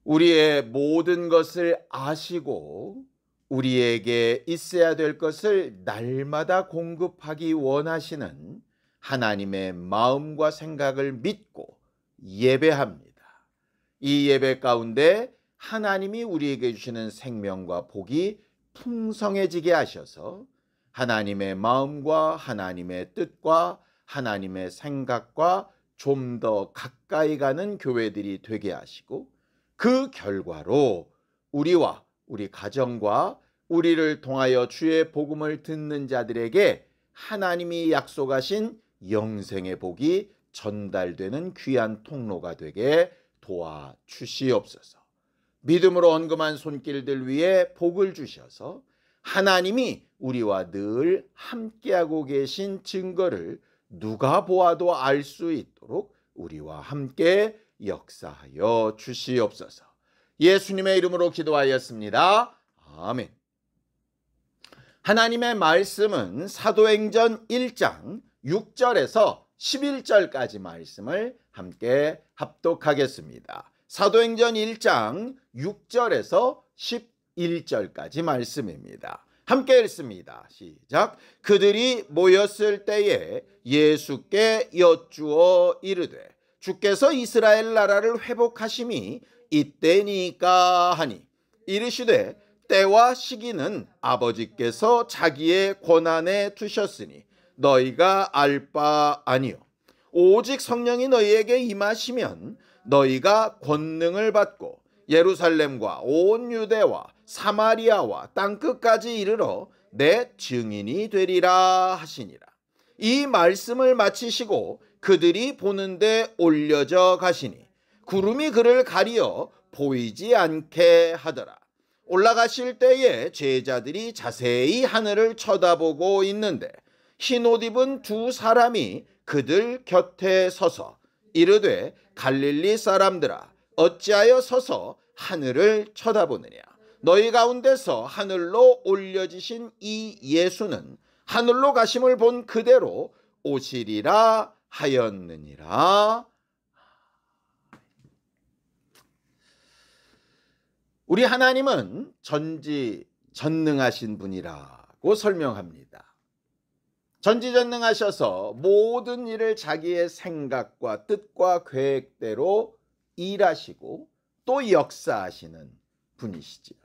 우리의 모든 것을 아시고 우리에게 있어야 될 것을 날마다 공급하기 원하시는 하나님의 마음과 생각을 믿고 예배합니다. 이 예배 가운데 하나님이 우리에게 주시는 생명과 복이 풍성해지게 하셔서 하나님의 마음과 하나님의 뜻과 하나님의 생각과 좀 더 가까이 가는 교회들이 되게 하시고, 그 결과로 우리와 우리 가정과 우리를 통하여 주의 복음을 듣는 자들에게 하나님이 약속하신 영생의 복이 전달되는 귀한 통로가 되게 도와주시옵소서. 믿음으로 언금한 손길들 위에 복을 주셔서 하나님이 우리와 늘 함께하고 계신 증거를 누가 보아도 알 수 있도록 우리와 함께 역사하여 주시옵소서. 예수님의 이름으로 기도하였습니다. 아멘. 하나님의 말씀은 사도행전 1장 6절에서 11절까지 말씀을 함께 합독하겠습니다. 사도행전 1장 6절에서 11절까지 말씀입니다. 함께 읽습니다. 시작. 그들이 모였을 때에 예수께 여쭈어 이르되 주께서 이스라엘 나라를 회복하심이 이때니까 하니, 이르시되 때와 시기는 아버지께서 자기의 권한에 두셨으니 너희가 알 바 아니요 오직 성령이 너희에게 임하시면 너희가 권능을 받고 예루살렘과 온 유대와 사마리아와 땅끝까지 이르러 내 증인이 되리라 하시니라. 이 말씀을 마치시고 그들이 보는데 올려져 가시니 구름이 그를 가리어 보이지 않게 하더라. 올라가실 때에 제자들이 자세히 하늘을 쳐다보고 있는데 흰 옷 입은 두 사람이 그들 곁에 서서 이르되 갈릴리 사람들아 어찌하여 서서 하늘을 쳐다보느냐. 너희 가운데서 하늘로 올려지신 이 예수는 하늘로 가심을 본 그대로 오시리라 하였느니라. 우리 하나님은 전지전능하신 분이라고 설명합니다. 전지전능하셔서 모든 일을 자기의 생각과 뜻과 계획대로 일하시고 또 역사하시는 분이시지요.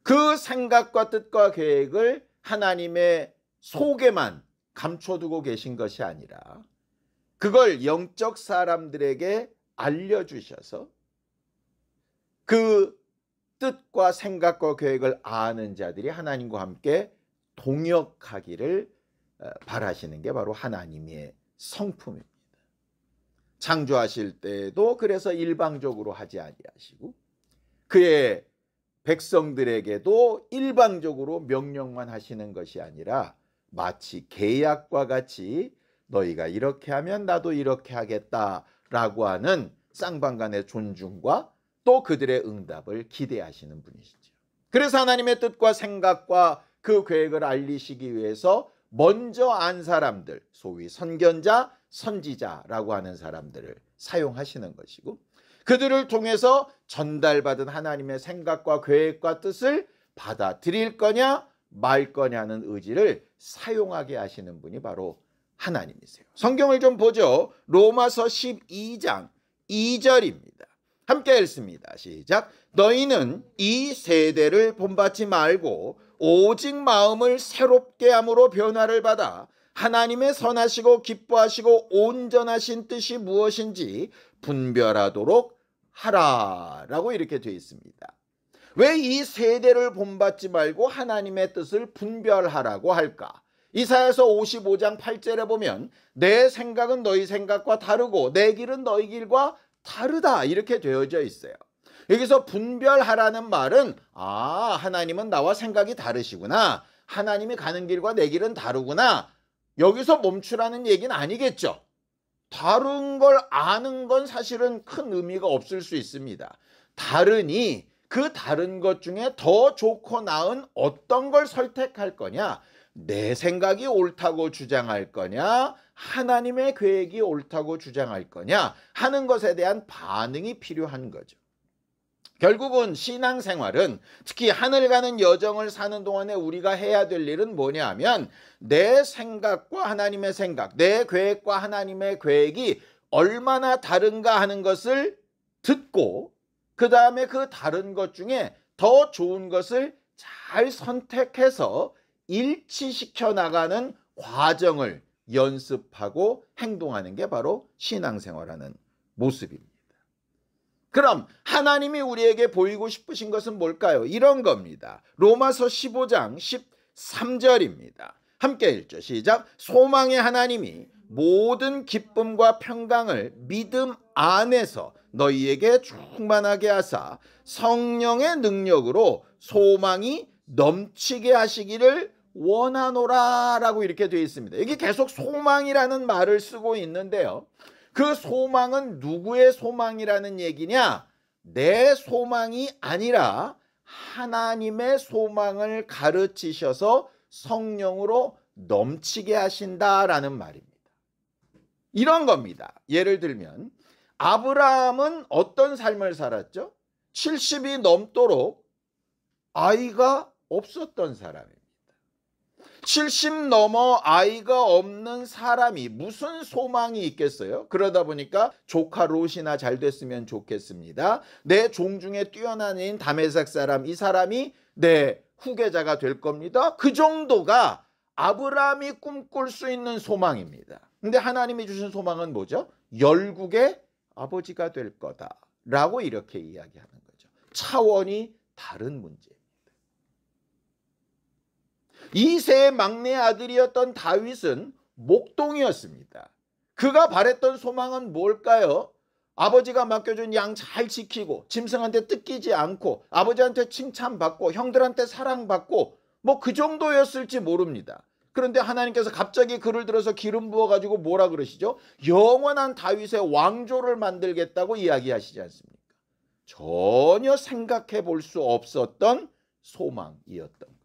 그 생각과 뜻과 계획을 하나님의 속에만 감춰두고 계신 것이 아니라 그걸 영적 사람들에게 알려주셔서 그 뜻과 생각과 계획을 아는 자들이 하나님과 함께 동역하기를 바라시는 게 바로 하나님의 성품입니다. 창조하실 때에도 그래서 일방적으로 하지 아니하시고 그의 백성들에게도 일방적으로 명령만 하시는 것이 아니라 마치 계약과 같이 너희가 이렇게 하면 나도 이렇게 하겠다라고 하는 쌍방간의 존중과 또 그들의 응답을 기대하시는 분이시죠. 그래서 하나님의 뜻과 생각과 그 계획을 알리시기 위해서 먼저 안 사람들, 소위 선견자, 선지자라고 하는 사람들을 사용하시는 것이고, 그들을 통해서 전달받은 하나님의 생각과 계획과 뜻을 받아들일 거냐 말 거냐는 의지를 사용하게 하시는 분이 바로 하나님이세요. 성경을 좀 보죠. 로마서 12장 2절입니다. 함께 읽습니다. 시작. 너희는 이 세대를 본받지 말고 오직 마음을 새롭게 함으로 변화를 받아 하나님의 선하시고 기뻐하시고 온전하신 뜻이 무엇인지 분별하도록 하라라고 이렇게 되어 있습니다. 왜 이 세대를 본받지 말고 하나님의 뜻을 분별하라고 할까? 이사야서 55장 8절에 보면 내 생각은 너희 생각과 다르고 내 길은 너희 길과 다르다 이렇게 되어져 있어요. 여기서 분별하라는 말은 하나님은 나와 생각이 다르시구나, 하나님이 가는 길과 내 길은 다르구나, 여기서 멈추라는 얘기는 아니겠죠. 다른 걸 아는 건 사실은 큰 의미가 없을 수 있습니다. 다르니 그 다른 것 중에 더 좋고 나은 어떤 걸 선택할 거냐, 내 생각이 옳다고 주장할 거냐, 하나님의 계획이 옳다고 주장할 거냐 하는 것에 대한 반응이 필요한 거죠. 결국은 신앙생활은 특히 하늘 가는 여정을 사는 동안에 우리가 해야 될 일은 뭐냐 하면 내 생각과 하나님의 생각, 내 계획과 하나님의 계획이 얼마나 다른가 하는 것을 듣고 그 다음에 그 다른 것 중에 더 좋은 것을 잘 선택해서 일치시켜 나가는 과정을 연습하고 행동하는 게 바로 신앙생활하는 모습입니다. 그럼 하나님이 우리에게 보이고 싶으신 것은 뭘까요? 이런 겁니다. 로마서 15장 13절입니다. 함께 읽죠. 시작. 소망의 하나님이 모든 기쁨과 평강을 믿음 안에서 너희에게 충만하게 하사 성령의 능력으로 소망이 넘치게 하시기를 원하노라 라고 이렇게 되어 있습니다. 여기 계속 소망이라는 말을 쓰고 있는데요. 그 소망은 누구의 소망이라는 얘기냐? 내 소망이 아니라 하나님의 소망을 가르치셔서 성령으로 넘치게 하신다라는 말입니다. 이런 겁니다. 예를 들면 아브라함은 어떤 삶을 살았죠? 70이 넘도록 아이가 없었던 사람입니다. 70 넘어 아이가 없는 사람이 무슨 소망이 있겠어요? 그러다 보니까 조카 롯이나 잘 됐으면 좋겠습니다. 내 종 중에 뛰어난 애인 다메섹 사람, 이 사람이 내 후계자가 될 겁니다. 그 정도가 아브라함이 꿈꿀 수 있는 소망입니다. 근데 하나님이 주신 소망은 뭐죠? 열국의 아버지가 될 거다라고 이렇게 이야기하는 거죠. 차원이 다른 문제. 이세의 막내 아들이었던 다윗은 목동이었습니다. 그가 바랬던 소망은 뭘까요? 아버지가 맡겨준 양 잘 지키고 짐승한테 뜯기지 않고 아버지한테 칭찬받고 형들한테 사랑받고 뭐 그 정도였을지 모릅니다. 그런데 하나님께서 갑자기 그를 들어서 기름 부어가지고 뭐라 그러시죠? 영원한 다윗의 왕조를 만들겠다고 이야기하시지 않습니까? 전혀 생각해 볼 수 없었던 소망이었던 거죠.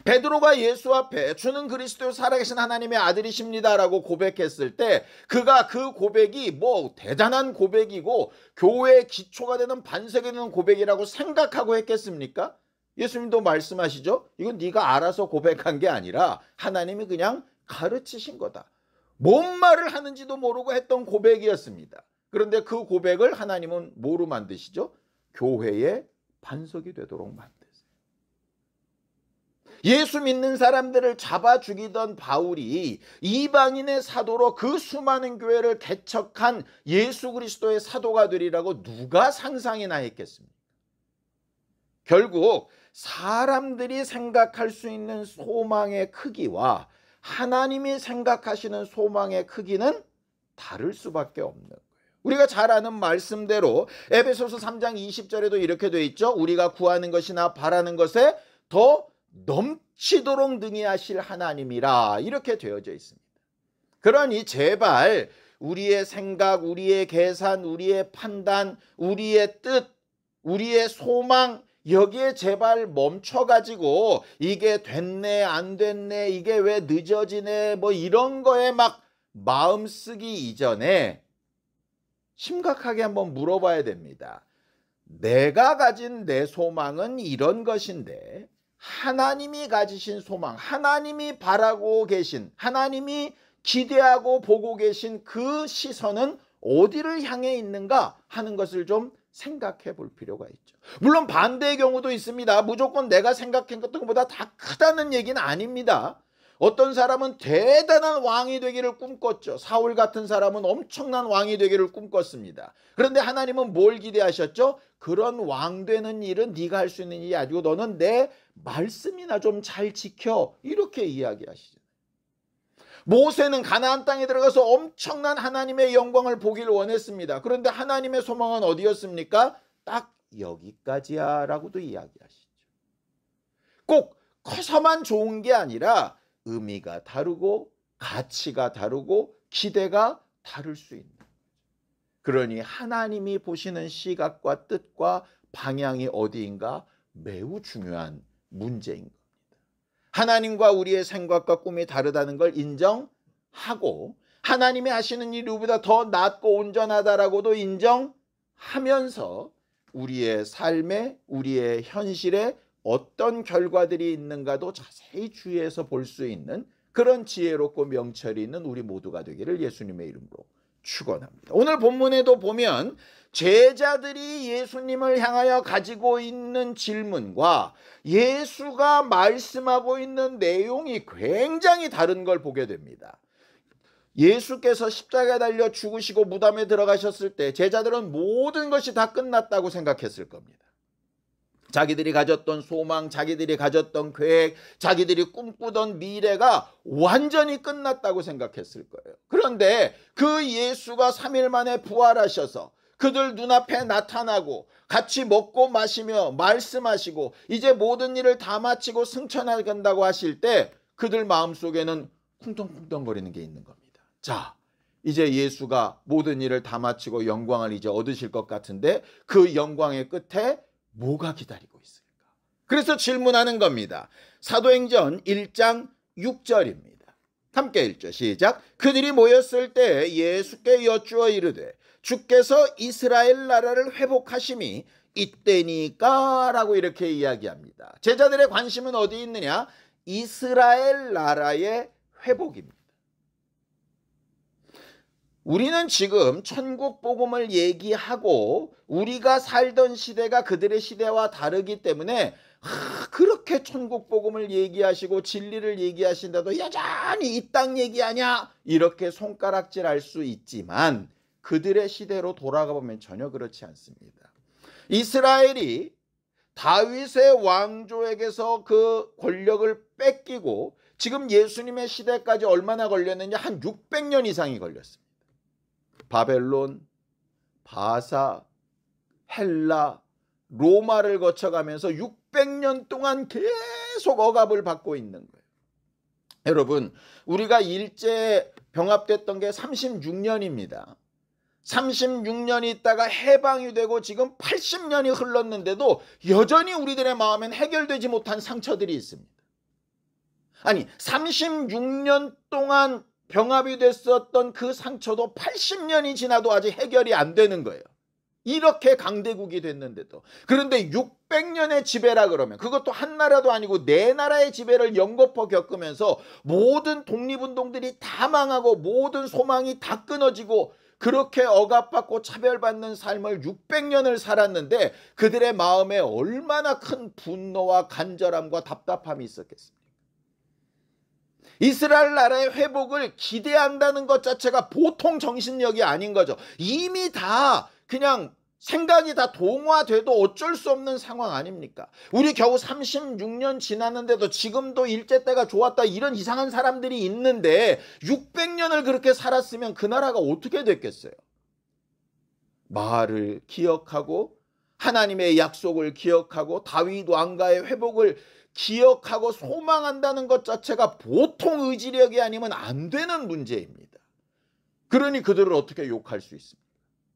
베드로가 예수 앞에 주는 그리스도 살아계신 하나님의 아들이십니다라고 고백했을 때 그가 그 고백이 뭐 대단한 고백이고 교회의 기초가 되는 반석이 되는 고백이라고 생각하고 했겠습니까? 예수님도 말씀하시죠. 이건 네가 알아서 고백한 게 아니라 하나님이 그냥 가르치신 거다. 뭔 말을 하는지도 모르고 했던 고백이었습니다. 그런데 그 고백을 하나님은 뭐로 만드시죠? 교회의 반석이 되도록 만드세요. 예수 믿는 사람들을 잡아 죽이던 바울이 이방인의 사도로 그 수많은 교회를 개척한 예수 그리스도의 사도가 되리라고 누가 상상이나 했겠습니까? 결국 사람들이 생각할 수 있는 소망의 크기와 하나님이 생각하시는 소망의 크기는 다를 수밖에 없는 거예요. 우리가 잘 아는 말씀대로 에베소서 3장 20절에도 이렇게 되어 있죠. 우리가 구하는 것이나 바라는 것에 더 넘치도록 능히 하실 하나님이라 이렇게 되어져 있습니다. 그러니 제발 우리의 생각, 우리의 계산, 우리의 판단, 우리의 뜻, 우리의 소망 여기에 제발 멈춰가지고 이게 됐네 안 됐네 이게 왜 늦어지네 뭐 이런 거에 막 마음 쓰기 이전에 심각하게 한번 물어봐야 됩니다. 내가 가진 내 소망은 이런 것인데 하나님이 가지신 소망, 하나님이 바라고 계신, 하나님이 기대하고 보고 계신 그 시선은 어디를 향해 있는가 하는 것을 좀 생각해 볼 필요가 있죠. 물론 반대의 경우도 있습니다. 무조건 내가 생각했던 것보다 다 크다는 얘기는 아닙니다. 어떤 사람은 대단한 왕이 되기를 꿈꿨죠. 사울 같은 사람은 엄청난 왕이 되기를 꿈꿨습니다. 그런데 하나님은 뭘 기대하셨죠? 그런 왕 되는 일은 네가 할 수 있는 일이 아니고 너는 내 말씀이나 좀 잘 지켜 이렇게 이야기하시죠. 모세는 가나안 땅에 들어가서 엄청난 하나님의 영광을 보기를 원했습니다. 그런데 하나님의 소망은 어디였습니까? 딱 여기까지야 라고도 이야기하시죠. 꼭 커서만 좋은 게 아니라 의미가 다르고 가치가 다르고 기대가 다를 수 있는 거죠. 그러니 하나님이 보시는 시각과 뜻과 방향이 어디인가 매우 중요한 문제인 겁니다. 하나님과 우리의 생각과 꿈이 다르다는 걸 인정해야 인정하고 하나님이 하시는 일 우리보다 더 낫고 온전하다라고도 인정하면서 우리의 삶에, 우리의 현실에 어떤 결과들이 있는가도 자세히 주의해서 볼 수 있는 그런 지혜롭고 명철이 있는 우리 모두가 되기를 예수님의 이름으로 축원합니다. 오늘 본문에도 보면 제자들이 예수님을 향하여 가지고 있는 질문과 예수가 말씀하고 있는 내용이 굉장히 다른 걸 보게 됩니다. 예수께서 십자가에 달려 죽으시고 무덤에 들어가셨을 때 제자들은 모든 것이 다 끝났다고 생각했을 겁니다. 자기들이 가졌던 소망, 자기들이 가졌던 계획, 자기들이 꿈꾸던 미래가 완전히 끝났다고 생각했을 거예요. 그런데 그 예수가 3일 만에 부활하셔서 그들 눈앞에 나타나고 같이 먹고 마시며 말씀하시고 이제 모든 일을 다 마치고 승천하간다고 하실 때 그들 마음속에는 쿵덩쿵덩거리는 게 있는 겁니다. 자, 이제 예수가 모든 일을 다 마치고 영광을 이제 얻으실 것 같은데 그 영광의 끝에 뭐가 기다리고 있을까? 그래서 질문하는 겁니다. 사도행전 1장 6절입니다. 함께 읽죠. 시작. 그들이 모였을 때 예수께 여쭈어 이르되 주께서 이스라엘 나라를 회복하심이 이때니까 라고 이렇게 이야기합니다. 제자들의 관심은 어디 있느냐? 이스라엘 나라의 회복입니다. 우리는 지금 천국 복음을 얘기하고 우리가 살던 시대가 그들의 시대와 다르기 때문에 그렇게 천국 복음을 얘기하시고 진리를 얘기하신다도 여전히 이 땅 얘기하냐 이렇게 손가락질할 수 있지만 그들의 시대로 돌아가 보면 전혀 그렇지 않습니다. 이스라엘이 다윗의 왕조에게서 그 권력을 뺏기고 지금 예수님의 시대까지 얼마나 걸렸느냐? 한 600년 이상이 걸렸습니다. 바벨론, 바사, 헬라, 로마를 거쳐가면서 600년 동안 계속 억압을 받고 있는 거예요. 여러분, 우리가 일제 병합됐던 게 36년입니다. 36년이 있다가 해방이 되고 지금 80년이 흘렀는데도 여전히 우리들의 마음엔 해결되지 못한 상처들이 있습니다. 아니, 36년 동안 병합이 됐었던 그 상처도 80년이 지나도 아직 해결이 안 되는 거예요. 이렇게 강대국이 됐는데도. 그런데 600년의 지배라 그러면 그것도 한 나라도 아니고 네 나라의 지배를 연거푸 겪으면서 모든 독립운동들이 다 망하고 모든 소망이 다 끊어지고 그렇게 억압받고 차별받는 삶을 600년을 살았는데 그들의 마음에 얼마나 큰 분노와 간절함과 답답함이 있었겠습니까? 이스라엘 나라의 회복을 기대한다는 것 자체가 보통 정신력이 아닌 거죠. 이미 다 그냥 생각이 다 동화돼도 어쩔 수 없는 상황 아닙니까? 우리 겨우 36년 지났는데도 지금도 일제 때가 좋았다 이런 이상한 사람들이 있는데 600년을 그렇게 살았으면 그 나라가 어떻게 됐겠어요? 마을을 기억하고 하나님의 약속을 기억하고 다윗 왕가의 회복을 기억하고 소망한다는 것 자체가 보통 의지력이 아니면 안 되는 문제입니다. 그러니 그들을 어떻게 욕할 수 있습니까?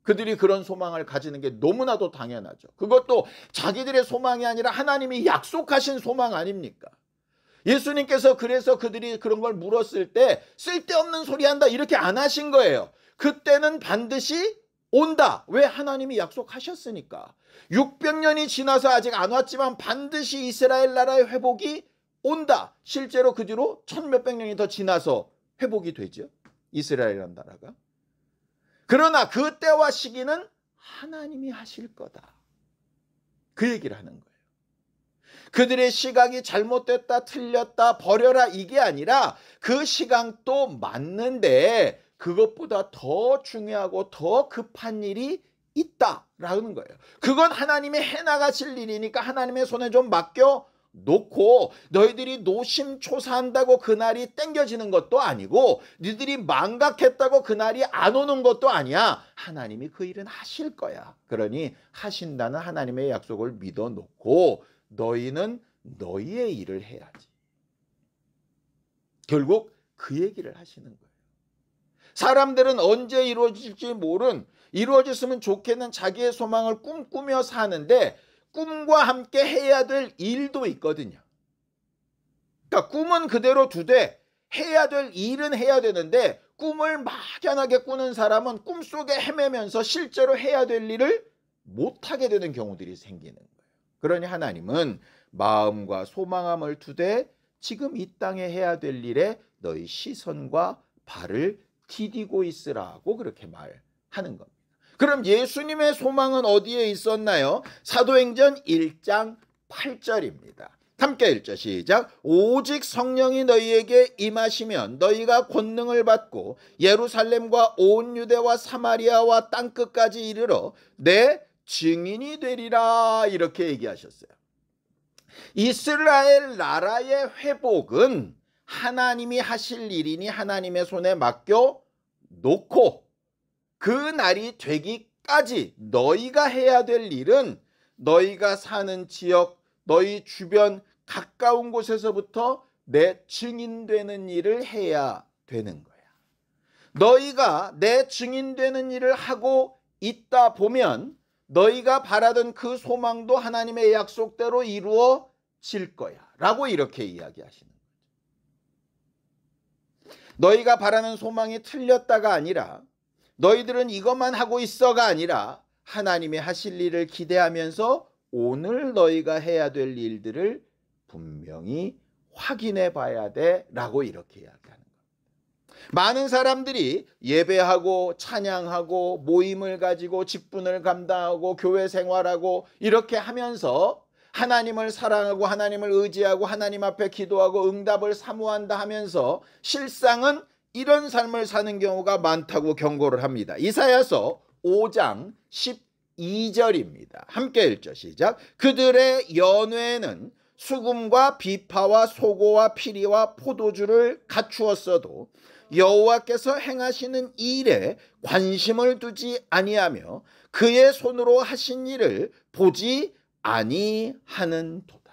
그들이 그런 소망을 가지는 게 너무나도 당연하죠. 그것도 자기들의 소망이 아니라 하나님이 약속하신 소망 아닙니까? 예수님께서 그래서 그들이 그런 걸 물었을 때 쓸데없는 소리 한다 이렇게 안 하신 거예요. 그때는 반드시 온다. 왜? 하나님이 약속하셨으니까. 600년이 지나서 아직 안 왔지만 반드시 이스라엘 나라의 회복이 온다. 실제로 그 뒤로 1000몇백 년이 더 지나서 회복이 되죠. 이스라엘이라는 나라가. 그러나 그 때와 시기는 하나님이 하실 거다. 그 얘기를 하는 거예요. 그들의 시각이 잘못됐다, 틀렸다, 버려라 이게 아니라 그 시각도 맞는데 그것보다 더 중요하고 더 급한 일이 있다라는 거예요. 그건 하나님이 해나가실 일이니까 하나님의 손에 좀 맡겨 놓고 너희들이 노심초사한다고 그날이 땡겨지는 것도 아니고 너희들이 망각했다고 그날이 안 오는 것도 아니야. 하나님이 그 일은 하실 거야. 그러니 하신다는 하나님의 약속을 믿어놓고 너희는 너희의 일을 해야지. 결국 그 얘기를 하시는 거예요. 사람들은 언제 이루어질지 모른 이루어졌으면 좋겠는 자기의 소망을 꿈꾸며 사는데 꿈과 함께 해야 될 일도 있거든요. 그러니까 꿈은 그대로 두되 해야 될 일은 해야 되는데 꿈을 막연하게 꾸는 사람은 꿈속에 헤매면서 실제로 해야 될 일을 못하게 되는 경우들이 생기는 거예요. 그러니 하나님은 마음과 소망함을 두되 지금 이 땅에 해야 될 일에 너희 시선과 발을 디디고 있으라고 그렇게 말하는 겁니다. 그럼 예수님의 소망은 어디에 있었나요? 사도행전 1장 8절입니다. 함께 읽죠. 시작. 오직 성령이 너희에게 임하시면 너희가 권능을 받고 예루살렘과 온 유대와 사마리아와 땅끝까지 이르러 내 증인이 되리라. 이렇게 얘기하셨어요. 이스라엘 나라의 회복은 하나님이 하실 일이니 하나님의 손에 맡겨 놓고 그 날이 되기까지 너희가 해야 될 일은 너희가 사는 지역, 너희 주변 가까운 곳에서부터 내 증인되는 일을 해야 되는 거야. 너희가 내 증인되는 일을 하고 있다 보면 너희가 바라던 그 소망도 하나님의 약속대로 이루어질 거야 라고 이렇게 이야기하시는 거죠. 너희가 바라는 소망이 틀렸다가 아니라 너희들은 이것만 하고 있어가 아니라 하나님의 하실 일을 기대하면서 오늘 너희가 해야 될 일들을 분명히 확인해 봐야 돼 라고 이렇게 이야기하는 겁니다. 많은 사람들이 예배하고 찬양하고 모임을 가지고 직분을 감당하고 교회 생활하고 이렇게 하면서 하나님을 사랑하고 하나님을 의지하고 하나님 앞에 기도하고 응답을 사모한다 하면서 실상은 이런 삶을 사는 경우가 많다고 경고를 합니다. 이사야서 5장 12절입니다. 함께 읽죠. 시작. 그들의 연회에는 수금과 비파와 소고와 피리와 포도주를 갖추었어도 여호와께서 행하시는 일에 관심을 두지 아니하며 그의 손으로 하신 일을 보지 아니하는도다.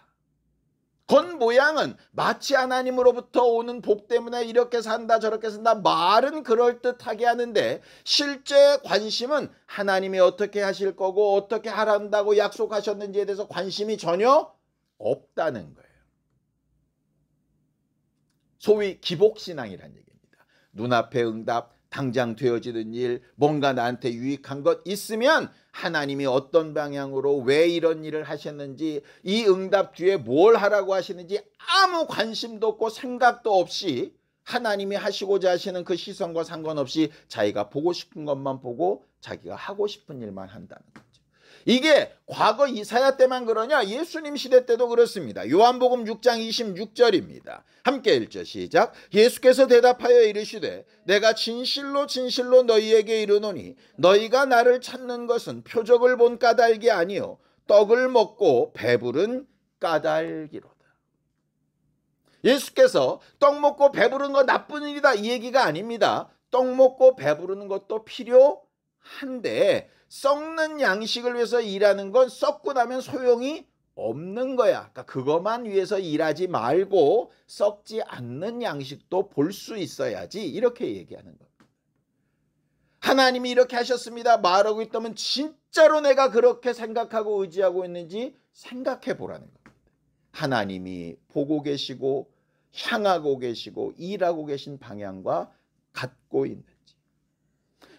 겉모양은 마치 하나님으로부터 오는 복 때문에 이렇게 산다 저렇게 산다 말은 그럴듯하게 하는데 실제 관심은 하나님이 어떻게 하실 거고 어떻게 하란다고 약속하셨는지에 대해서 관심이 전혀 없다는 거예요. 소위 기복신앙이라는 얘기입니다. 눈앞에 응답, 당장 되어지는 일, 뭔가 나한테 유익한 것 있으면 하나님이 어떤 방향으로 왜 이런 일을 하셨는지 이 응답 뒤에 뭘 하라고 하시는지 아무 관심도 없고 생각도 없이 하나님이 하시고자 하시는 그 시선과 상관없이 자기가 보고 싶은 것만 보고 자기가 하고 싶은 일만 한다는 거죠. 이게 과거 이사야 때만 그러냐? 예수님 시대 때도 그렇습니다. 요한복음 6장 26절입니다. 함께 읽죠. 시작. 예수께서 대답하여 이르시되 내가 진실로 진실로 너희에게 이르노니 너희가 나를 찾는 것은 표적을 본 까닭이 아니요 떡을 먹고 배부른 까닭이로다. 예수께서 떡 먹고 배부른 거 나쁜 일이다 이 얘기가 아닙니다. 떡 먹고 배부르는 것도 필요한데 썩는 양식을 위해서 일하는 건 썩고 나면 소용이 없는 거야. 그러니까 그것만 위해서 일하지 말고 썩지 않는 양식도 볼 수 있어야지 이렇게 얘기하는 겁니다. 하나님이 이렇게 하셨습니다 말하고 있다면 진짜로 내가 그렇게 생각하고 의지하고 있는지 생각해 보라는 겁니다. 하나님이 보고 계시고 향하고 계시고 일하고 계신 방향과 같고 있는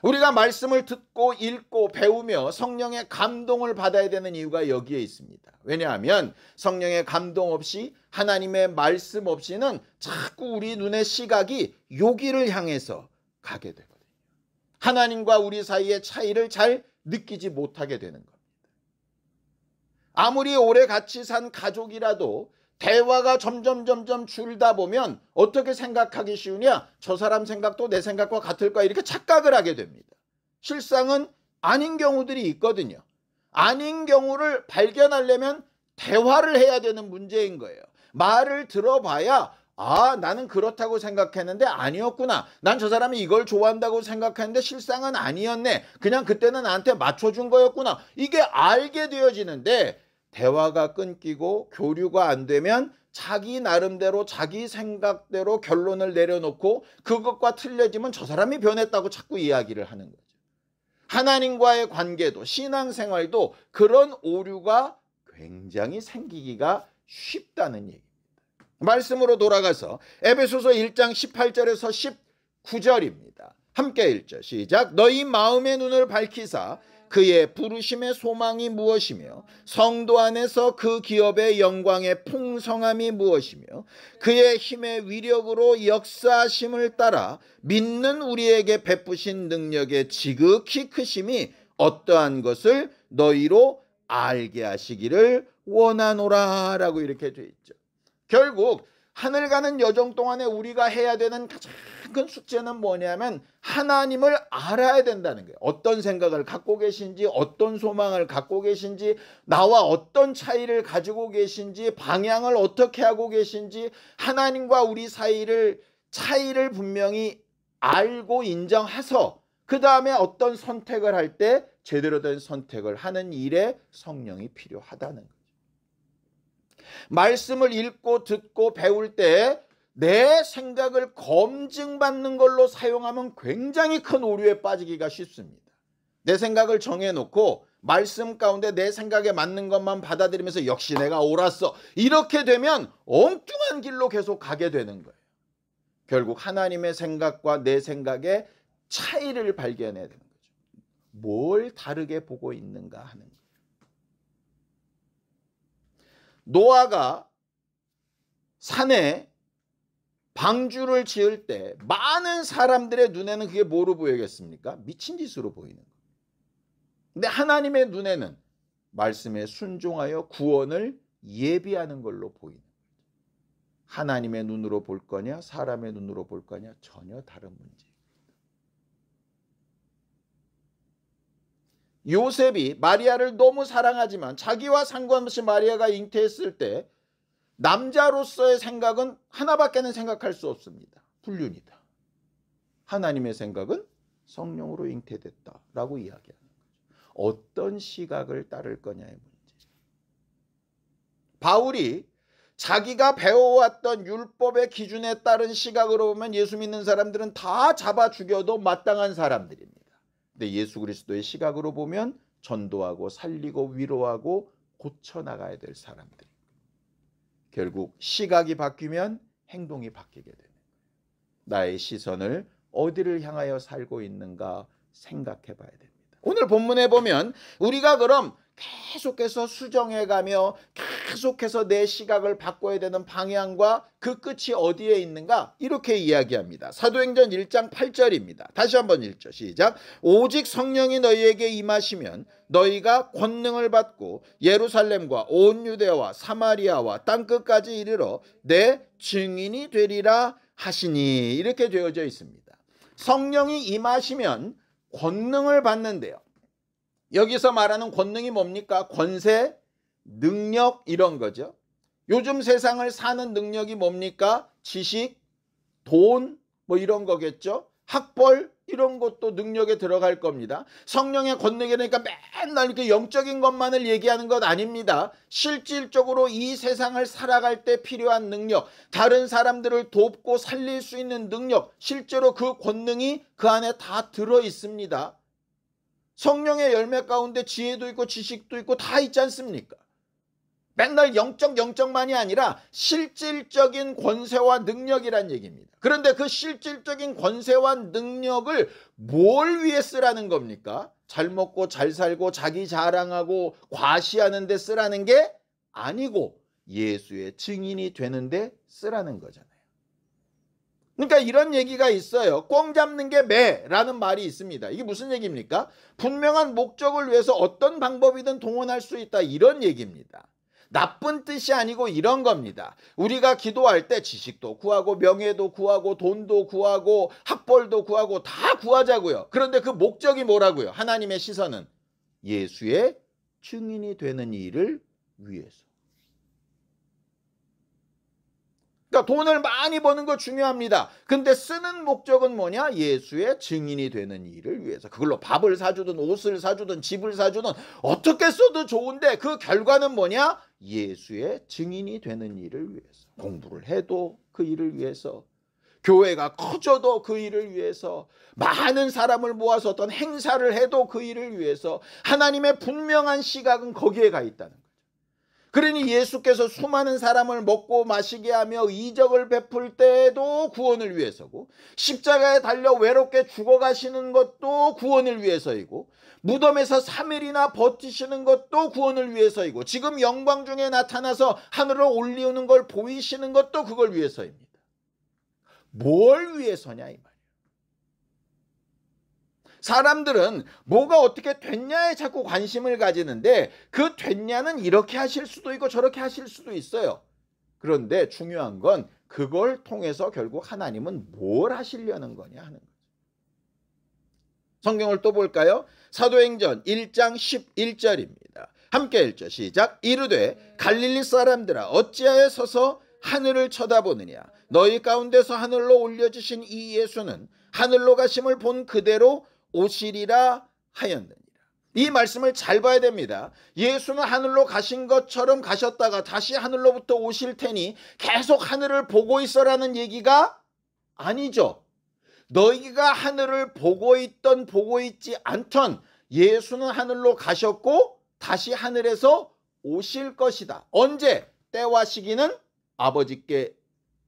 우리가 말씀을 듣고 읽고 배우며 성령의 감동을 받아야 되는 이유가 여기에 있습니다. 왜냐하면 성령의 감동 없이 하나님의 말씀 없이는 자꾸 우리 눈의 시각이 여기를 향해서 가게 되거든요. 하나님과 우리 사이의 차이를 잘 느끼지 못하게 되는 겁니다. 아무리 오래 같이 산 가족이라도 대화가 점점 줄다 보면 어떻게 생각하기 쉬우냐? 저 사람 생각도 내 생각과 같을 거야 이렇게 착각을 하게 됩니다. 실상은 아닌 경우들이 있거든요. 아닌 경우를 발견하려면 대화를 해야 되는 문제인 거예요. 말을 들어봐야 아 나는 그렇다고 생각했는데 아니었구나. 난 저 사람이 이걸 좋아한다고 생각했는데 실상은 아니었네. 그냥 그때는 나한테 맞춰준 거였구나. 이게 알게 되어지는데 대화가 끊기고 교류가 안 되면 자기 나름대로 자기 생각대로 결론을 내려놓고 그것과 틀려지면 저 사람이 변했다고 자꾸 이야기를 하는 거죠. 하나님과의 관계도 신앙생활도 그런 오류가 굉장히 생기기가 쉽다는 얘기입니다. 말씀으로 돌아가서 에베소서 1장 18절에서 19절입니다. 함께 읽죠. 시작. 너희 마음의 눈을 밝히사 그의 부르심의 소망이 무엇이며 성도 안에서 그 기업의 영광의 풍성함이 무엇이며 그의 힘의 위력으로 역사하심을 따라 믿는 우리에게 베푸신 능력의 지극히 크심이 어떠한 것을 너희로 알게 하시기를 원하노라 라고 이렇게 되어 있죠. 결국 하늘 가는 여정 동안에 우리가 해야 되는 가장 큰 숙제는 뭐냐면 하나님을 알아야 된다는 거예요. 어떤 생각을 갖고 계신지, 어떤 소망을 갖고 계신지, 나와 어떤 차이를 가지고 계신지, 방향을 어떻게 하고 계신지, 하나님과 우리 사이를 차이를 분명히 알고 인정해서 그 다음에 어떤 선택을 할 때 제대로 된 선택을 하는 일에 성령이 필요하다는 거죠. 말씀을 읽고 듣고 배울 때 내 생각을 검증받는 걸로 사용하면 굉장히 큰 오류에 빠지기가 쉽습니다. 내 생각을 정해놓고 말씀 가운데 내 생각에 맞는 것만 받아들이면서 역시 내가 옳았어, 이렇게 되면 엉뚱한 길로 계속 가게 되는 거예요. 결국 하나님의 생각과 내 생각의 차이를 발견해야 되는 거죠. 뭘 다르게 보고 있는가 하는 거예요. 노아가 산에 방주를 지을 때 많은 사람들의 눈에는 그게 뭐로 보이겠습니까? 미친 짓으로 보이는 거예요. 근데 하나님의 눈에는 말씀에 순종하여 구원을 예비하는 걸로 보이는 거예요. 하나님의 눈으로 볼 거냐 사람의 눈으로 볼 거냐 전혀 다른 문제입니다. 요셉이 마리아를 너무 사랑하지만 자기와 상관없이 마리아가 잉태했을 때 남자로서의 생각은 하나밖에는 생각할 수 없습니다. 불륜이다. 하나님의 생각은 성령으로 잉태됐다라고 이야기하는 거죠. 어떤 시각을 따를 거냐의 문제. 바울이 자기가 배워왔던 율법의 기준에 따른 시각으로 보면 예수 믿는 사람들은 다 잡아 죽여도 마땅한 사람들입니다. 근데 예수 그리스도의 시각으로 보면 전도하고 살리고 위로하고 고쳐나가야 될 사람들. 결국 시각이 바뀌면 행동이 바뀌게 되는 거예요. 나의 시선을 어디를 향하여 살고 있는가 생각해 봐야 됩니다. 오늘 본문에 보면 우리가 그럼 계속해서 수정해가며 계속해서 내 시각을 바꿔야 되는 방향과 그 끝이 어디에 있는가 이렇게 이야기합니다. 사도행전 1장 8절입니다. 다시 한번 읽죠. 시작. 오직 성령이 너희에게 임하시면 너희가 권능을 받고 예루살렘과 온 유대와 사마리아와 땅끝까지 이르러 내 증인이 되리라 하시니 이렇게 되어져 있습니다. 성령이 임하시면 권능을 받는데요. 여기서 말하는 권능이 뭡니까? 권세, 능력 이런 거죠. 요즘 세상을 사는 능력이 뭡니까? 지식, 돈 뭐 이런 거겠죠. 학벌 이런 것도 능력에 들어갈 겁니다. 성령의 권능이니까 맨날 이렇게 영적인 것만을 얘기하는 것 아닙니다. 실질적으로 이 세상을 살아갈 때 필요한 능력, 다른 사람들을 돕고 살릴 수 있는 능력, 실제로 그 권능이 그 안에 다 들어 있습니다. 성령의 열매 가운데 지혜도 있고 지식도 있고 다 있지 않습니까? 맨날 영적만이 아니라 실질적인 권세와 능력이란 얘기입니다. 그런데 그 실질적인 권세와 능력을 뭘 위해 쓰라는 겁니까? 잘 먹고 잘 살고 자기 자랑하고 과시하는 데 쓰라는 게 아니고 예수의 증인이 되는 데 쓰라는 거잖아요. 그러니까 이런 얘기가 있어요. 꽝 잡는 게 매라는 말이 있습니다. 이게 무슨 얘기입니까? 분명한 목적을 위해서 어떤 방법이든 동원할 수 있다 이런 얘기입니다. 나쁜 뜻이 아니고 이런 겁니다. 우리가 기도할 때 지식도 구하고 명예도 구하고 돈도 구하고 학벌도 구하고 다 구하자고요. 그런데 그 목적이 뭐라고요? 하나님의 시선은 예수의 증인이 되는 일을 위해서. 그러니까 돈을 많이 버는 거 중요합니다. 근데 쓰는 목적은 뭐냐? 예수의 증인이 되는 일을 위해서. 그걸로 밥을 사주든 옷을 사주든 집을 사주든 어떻게 써도 좋은데 그 결과는 뭐냐? 예수의 증인이 되는 일을 위해서. 공부를 해도 그 일을 위해서. 교회가 커져도 그 일을 위해서. 많은 사람을 모아서 어떤 행사를 해도 그 일을 위해서. 하나님의 분명한 시각은 거기에 가 있다는 거죠. 그러니 예수께서 수많은 사람을 먹고 마시게 하며 이적을 베풀 때도 구원을 위해서고, 십자가에 달려 외롭게 죽어가시는 것도 구원을 위해서이고, 무덤에서 3일이나 버티시는 것도 구원을 위해서이고, 지금 영광 중에 나타나서 하늘로 올리우는 걸 보이시는 것도 그걸 위해서입니다. 뭘 위해서냐 이 말이에요. 사람들은 뭐가 어떻게 됐냐에 자꾸 관심을 가지는데, 그 됐냐는 이렇게 하실 수도 있고 저렇게 하실 수도 있어요. 그런데 중요한 건 그걸 통해서 결국 하나님은 뭘 하시려는 거냐 하는 거죠. 성경을 또 볼까요? 사도행전 1장 11절입니다. 함께 읽죠. 시작. 이르되 갈릴리 사람들아 어찌하여 서서 하늘을 쳐다보느냐. 너희 가운데서 하늘로 올려주신 이 예수는 하늘로 가심을 본 그대로 오시리라 하였느니라. 이 말씀을 잘 봐야 됩니다. 예수는 하늘로 가신 것처럼 가셨다가 다시 하늘로부터 오실 테니 계속 하늘을 보고 있어라는 얘기가 아니죠. 너희가 하늘을 보고 있던 보고 있지 않던 예수는 하늘로 가셨고 다시 하늘에서 오실 것이다. 언제? 때와 시기는 아버지께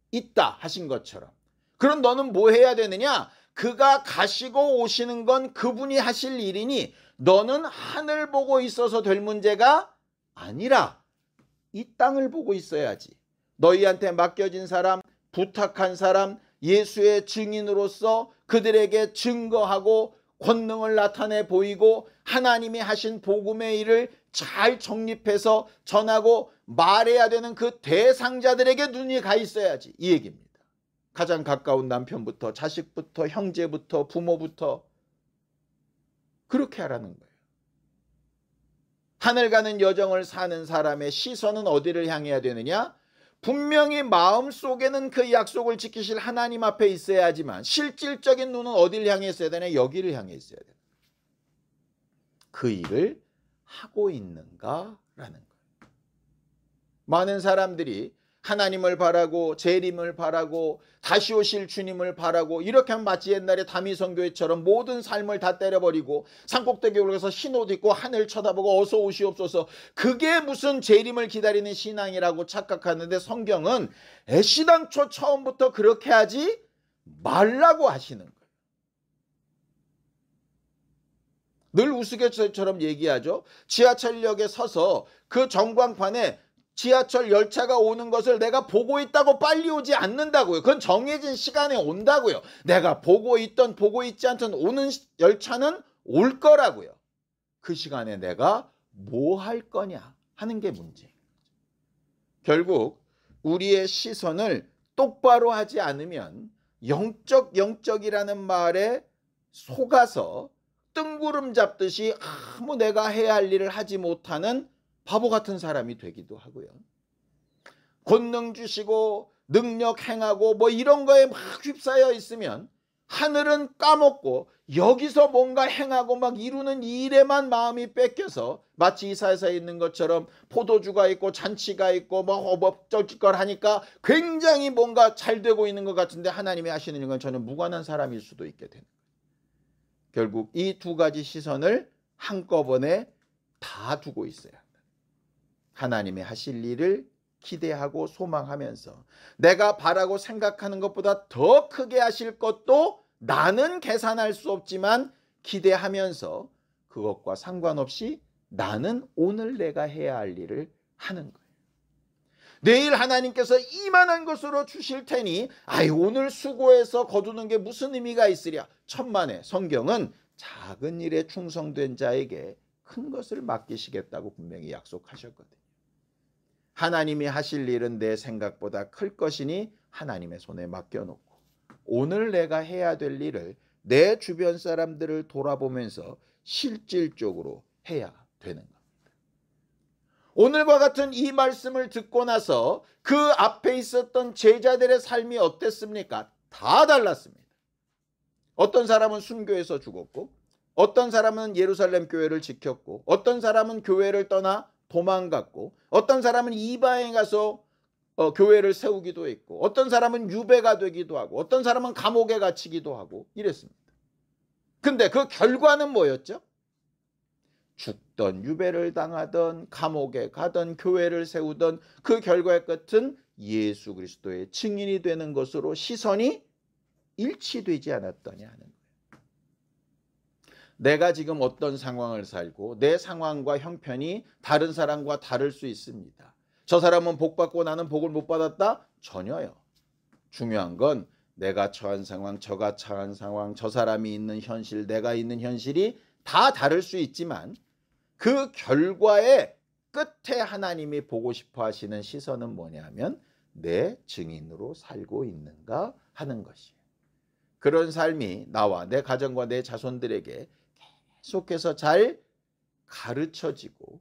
있다 하신 것처럼. 그럼 너는 뭐 해야 되느냐? 그가 가시고 오시는 건 그분이 하실 일이니 너는 하늘 보고 있어서 될 문제가 아니라 이 땅을 보고 있어야지. 너희한테 맡겨진 사람, 부탁한 사람, 예수의 증인으로서 그들에게 증거하고 권능을 나타내 보이고 하나님이 하신 복음의 일을 잘 정립해서 전하고 말해야 되는 그 대상자들에게 눈이 가 있어야지. 이 얘기입니다. 가장 가까운 남편부터 자식부터 형제부터 부모부터 그렇게 하라는 거예요. 하늘 가는 여정을 사는 사람의 시선은 어디를 향해야 되느냐? 분명히 마음속에는 그 약속을 지키실 하나님 앞에 있어야 하지만 실질적인 눈은 어디를 향해 있어야 되냐? 여기를 향해 있어야 돼요. 그 일을 하고 있는가라는 거예요. 많은 사람들이 하나님을 바라고 재림을 바라고 다시 오실 주님을 바라고 이렇게 하면 마치 옛날에 다미성교회처럼 모든 삶을 다 때려버리고 산꼭대기에 올라가서 흰 옷 입고 하늘 쳐다보고 어서 오시옵소서, 그게 무슨 재림을 기다리는 신앙이라고 착각하는데 성경은 애시당초 처음부터 그렇게 하지 말라고 하시는 거예요. 늘 우스갯소리처럼 얘기하죠. 지하철역에 서서 그 전광판에 지하철 열차가 오는 것을 내가 보고 있다고 빨리 오지 않는다고요. 그건 정해진 시간에 온다고요. 내가 보고 있던 보고 있지 않던 오는 열차는 올 거라고요. 그 시간에 내가 뭐 할 거냐 하는 게 문제예요. 결국 우리의 시선을 똑바로 하지 않으면 영적이라는 말에 속아서 뜬구름 잡듯이 아무 내가 해야 할 일을 하지 못하는 바보 같은 사람이 되기도 하고요. 권능 주시고 능력 행하고 뭐 이런 거에 막 휩싸여 있으면 하늘은 까먹고 여기서 뭔가 행하고 막 이루는 일에만 마음이 뺏겨서 마치 이사야서에 있는 것처럼 포도주가 있고 잔치가 있고 뭐 어버쩔걸 하니까 굉장히 뭔가 잘 되고 있는 것 같은데 하나님이 하시는 건 전혀 무관한 사람일 수도 있게 되는 거예요. 결국 이 두 가지 시선을 한꺼번에 다 두고 있어야 한다. 하나님의 하실 일을 기대하고 소망하면서 내가 바라고 생각하는 것보다 더 크게 하실 것도 나는 계산할 수 없지만 기대하면서 그것과 상관없이 나는 오늘 내가 해야 할 일을 하는 거예요. 내일 하나님께서 이만한 것으로 주실 테니 오늘 수고해서 거두는 게 무슨 의미가 있으랴. 천만에 성경은 작은 일에 충성된 자에게 큰 것을 맡기시겠다고 분명히 약속하셨거든요. 하나님이 하실 일은 내 생각보다 클 것이니 하나님의 손에 맡겨놓고 오늘 내가 해야 될 일을 내 주변 사람들을 돌아보면서 실질적으로 해야 되는 겁니다. 오늘과 같은 이 말씀을 듣고 나서 그 앞에 있었던 제자들의 삶이 어땠습니까? 다 달랐습니다. 어떤 사람은 순교해서 죽었고, 어떤 사람은 예루살렘 교회를 지켰고, 어떤 사람은 교회를 떠나 도망갔고, 어떤 사람은 이방에 가서 교회를 세우기도 했고, 어떤 사람은 유배가 되기도 하고, 어떤 사람은 감옥에 갇히기도 하고 이랬습니다. 근데 그 결과는 뭐였죠? 죽던 유배를 당하던 감옥에 가던 교회를 세우던 그 결과의 끝은 예수 그리스도의 증인이 되는 것으로 시선이 일치되지 않았더냐 하는 거예요. 내가 지금 어떤 상황을 살고 내 상황과 형편이 다른 사람과 다를 수 있습니다. 저 사람은 복 받고 나는 복을 못 받았다? 전혀요. 중요한 건 내가 처한 상황, 저가 처한 상황, 저 사람이 있는 현실, 내가 있는 현실이 다 다를 수 있지만 그 결과의 끝에 하나님이 보고 싶어 하시는 시선은 뭐냐면 내 증인으로 살고 있는가 하는 것이에요. 그런 삶이 나와 내 가정과 내 자손들에게 계속해서 잘 가르쳐지고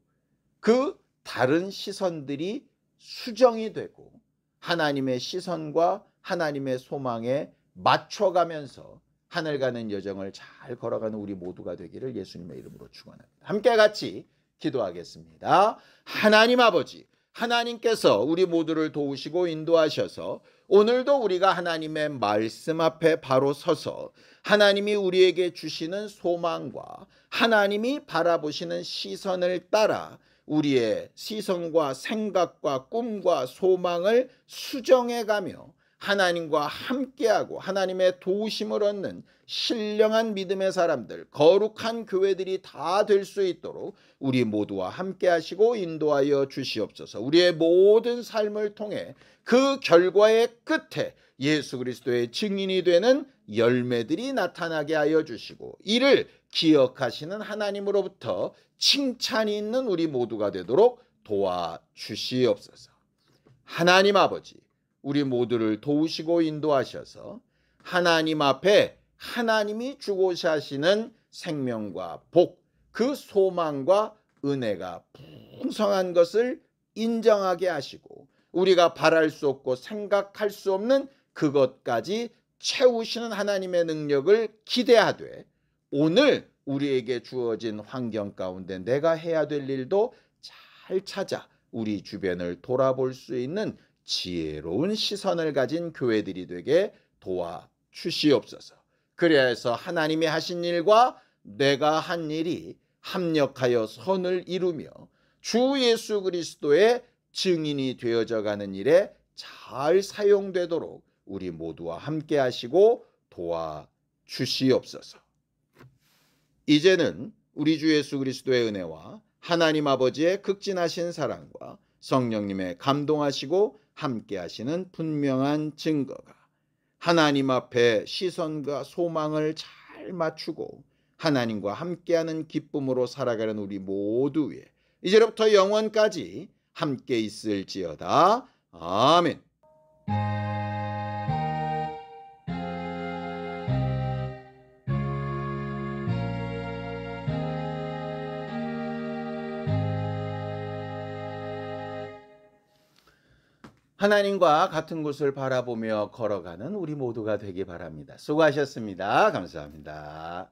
그 다른 시선들이 수정이 되고 하나님의 시선과 하나님의 소망에 맞춰가면서 하늘 가는 여정을 잘 걸어가는 우리 모두가 되기를 예수님의 이름으로 축원합니다. 함께 같이 기도하겠습니다. 하나님 아버지, 하나님께서 우리 모두를 도우시고 인도하셔서 오늘도 우리가 하나님의 말씀 앞에 바로 서서 하나님이 우리에게 주시는 소망과 하나님이 바라보시는 시선을 따라 우리의 시선과 생각과 꿈과 소망을 수정해가며 하나님과 함께하고 하나님의 도우심을 얻는 신령한 믿음의 사람들, 거룩한 교회들이 다 될 수 있도록 우리 모두와 함께하시고 인도하여 주시옵소서. 우리의 모든 삶을 통해 그 결과의 끝에 예수 그리스도의 증인이 되는 열매들이 나타나게 하여 주시고 이를 기억하시는 하나님으로부터 칭찬이 있는 우리 모두가 되도록 도와주시옵소서. 하나님 아버지, 우리 모두를 도우시고 인도하셔서 하나님 앞에 하나님이 주고자 하시는 생명과 복, 그 소망과 은혜가 풍성한 것을 인정하게 하시고 우리가 바랄 수 없고 생각할 수 없는 그것까지 채우시는 하나님의 능력을 기대하되 오늘 우리에게 주어진 환경 가운데 내가 해야 될 일도 잘 찾아 우리 주변을 돌아볼 수 있는 지혜로운 시선을 가진 교회들이 되게 도와주시옵소서. 그래야 해서 하나님이 하신 일과 내가 한 일이 합력하여 선을 이루며 주 예수 그리스도의 증인이 되어져 가는 일에 잘 사용되도록 우리 모두와 함께 하시고 도와주시옵소서. 이제는 우리 주 예수 그리스도의 은혜와 하나님 아버지의 극진하신 사랑과 성령님의 감동하시고 함께 하시는 분명한 증거가 하나님 앞에 시선과 소망을 잘 맞추고 하나님과 함께하는 기쁨으로 살아가는 우리 모두 위에 이제부터 영원까지 함께 있을지어다. 아멘. 하나님과 같은 곳을 바라보며 걸어가는 우리 모두가 되기 바랍니다. 수고하셨습니다. 감사합니다.